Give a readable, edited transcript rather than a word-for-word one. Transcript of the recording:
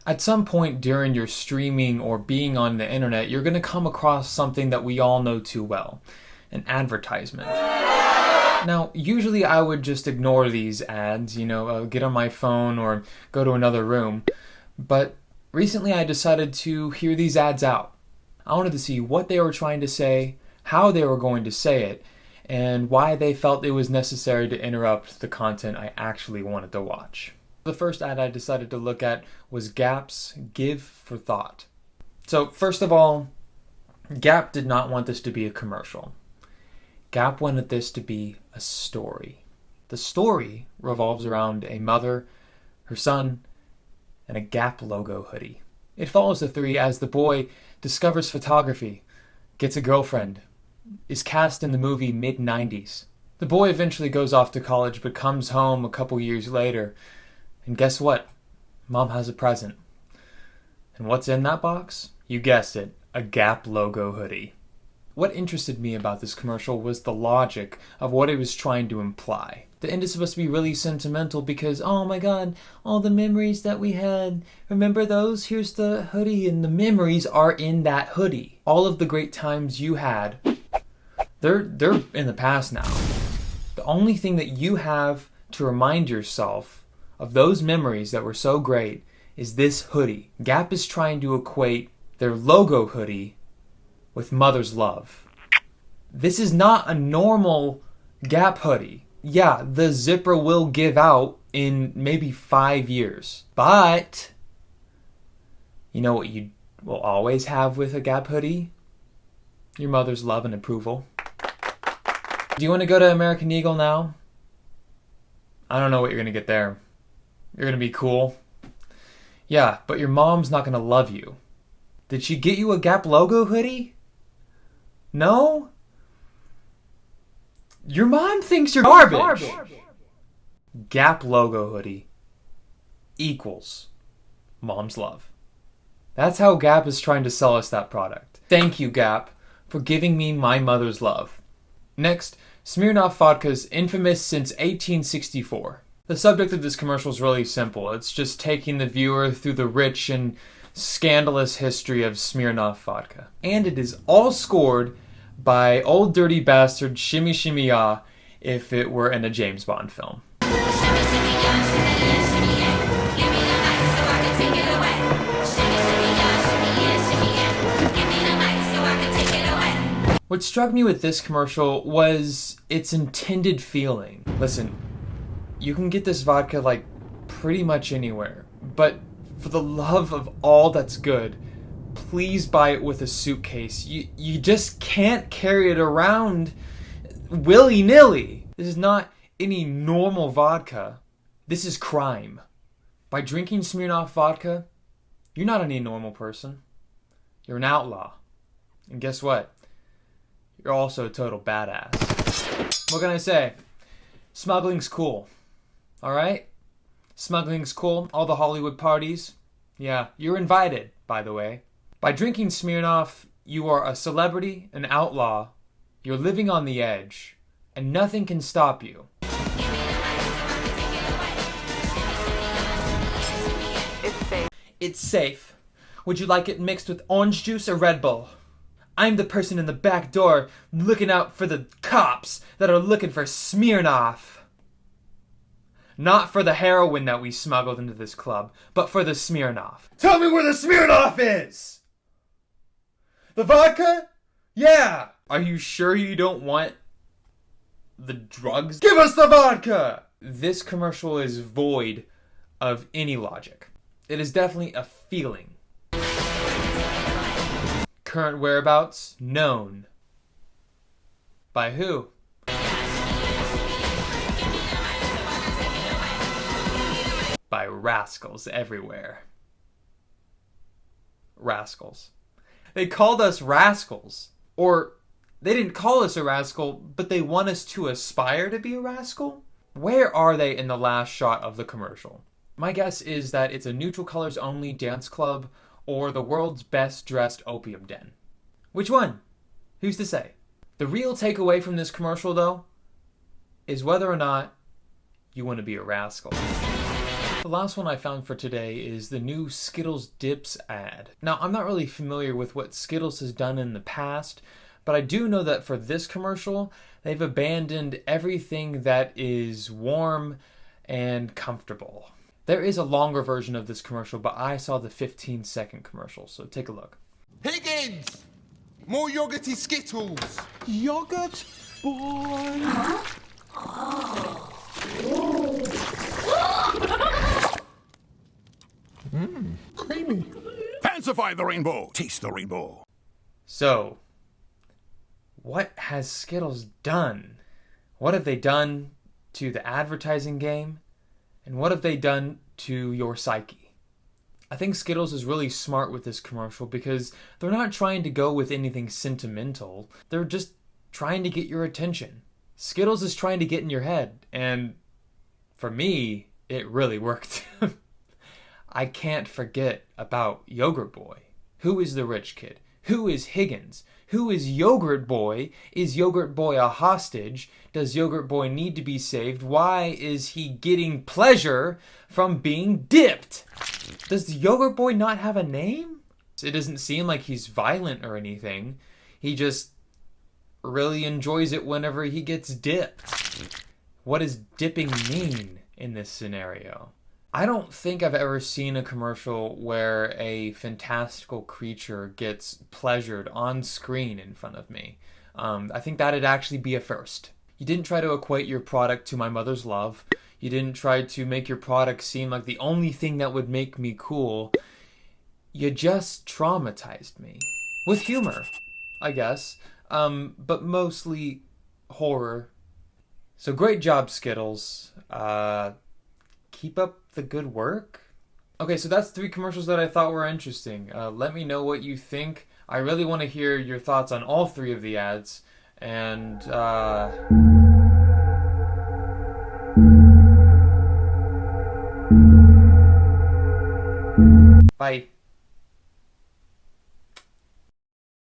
At some point during your streaming or being on the internet, you're going to come across something that we all know too well, an advertisement. Now, usually I would just ignore these ads, get on my phone or go to another room, but recently I decided to hear these ads out. I wanted to see what they were trying to say, how they were going to say it, and why they felt it was necessary to interrupt the content I actually wanted to watch. The first ad I decided to look at was Gap's Give for Thought. So first of all, Gap did not want this to be a commercial. Gap wanted this to be a story. The story revolves around a mother, her son, and a Gap logo hoodie. It follows the three as the boy discovers photography, gets a girlfriend, is cast in the movie mid-90s. The boy eventually goes off to college but comes home a couple years later. And guess what? Mom has a present. And what's in that box? You guessed it, a Gap logo hoodie. What interested me about this commercial was the logic of what it was trying to imply. The end is supposed to be really sentimental because, oh my god, all the memories that we had, remember those? Here's the hoodie, and the memories are in that hoodie. All of the great times you had, they're in the past now. The only thing that you have to remind yourself of those memories that were so great is this hoodie. Gap is trying to equate their logo hoodie with mother's love. This is not a normal Gap hoodie. Yeah, the zipper will give out in maybe 5 years. But you know what you will always have with a Gap hoodie? Your mother's love and approval. Do you want to go to American Eagle now? I don't know what you're going to get there. You're going to be cool. Yeah, but your mom's not going to love you. Did she get you a Gap logo hoodie? No? Your mom thinks you're garbage. Gap logo hoodie equals mom's love. That's how Gap is trying to sell us that product. Thank you, Gap, for giving me my mother's love. Next, Smirnoff vodka is infamous since 1864. The subject of this commercial is really simple. It's just taking the viewer through the rich and scandalous history of Smirnoff vodka. And it is all scored by Old Dirty Bastard Shimmy Shimmy Ya if it were in a James Bond film. What struck me with this commercial was its intended feeling. Listen, you can get this vodka like pretty much anywhere, but for the love of all that's good, please buy it with a suitcase. You just can't carry it around willy-nilly. This is not any normal vodka. This is crime. By drinking Smirnoff vodka, you're not any normal person. You're an outlaw. And guess what? You're also a total badass. What can I say? Smuggling's cool. Alright? Smuggling's cool. All the Hollywood parties. Yeah, you're invited, by the way. By drinking Smirnoff, you are a celebrity, an outlaw. You're living on the edge. And nothing can stop you. It's safe. It's safe. Would you like it mixed with orange juice or Red Bull? I'm the person in the back door looking out for the cops that are looking for Smirnoff. Not for the heroin that we smuggled into this club, but for the Smirnoff. Tell me where the Smirnoff is! The vodka? Yeah! Are you sure you don't want the drugs? Give us the vodka! This commercial is void of any logic. It is definitely a feeling. Current whereabouts? Known. By who? By rascals everywhere. Rascals. They called us rascals. Or, they didn't call us a rascal, but they want us to aspire to be a rascal? Where are they in the last shot of the commercial? My guess is that it's a neutral colors only dance club or the world's best dressed opium den. Which one? Who's to say? The real takeaway from this commercial, though, is whether or not you want to be a rascal. The last one I found for today is the new Skittles Dips ad. Now, I'm not really familiar with what Skittles has done in the past, but I do know that for this commercial, they've abandoned everything that is warm and comfortable. There is a longer version of this commercial, but I saw the 15-second commercial, so take a look. Higgins! More yogurty Skittles! Yoghurt Boy! Creamy. Fancify the rainbow. Taste the rainbow. So, what has Skittles done? What have they done to the advertising game? And what have they done to your psyche? I think Skittles is really smart with this commercial because they're not trying to go with anything sentimental. They're just trying to get your attention. Skittles is trying to get in your head, and for me, it really worked. I can't forget about Yoghurt Boy. Who is the rich kid? Who is Higgins? Who is Yoghurt Boy? Is Yoghurt Boy a hostage? Does Yoghurt Boy need to be saved? Why is he getting pleasure from being dipped? Does the Yoghurt Boy not have a name? It doesn't seem like he's violent or anything. He just really enjoys it whenever he gets dipped. What does dipping mean in this scenario? I don't think I've ever seen a commercial where a fantastical creature gets pleasured on screen in front of me. I think that'd actually be a first. You didn't try to equate your product to my mother's love. You didn't try to make your product seem like the only thing that would make me cool. You just traumatized me. With humor, I guess. But mostly horror. So great job, Skittles. Keep up the good work. Okay, so that's 3 commercials that I thought were interesting. Let me know what you think. I really want to hear your thoughts on all 3 of the ads. And, bye.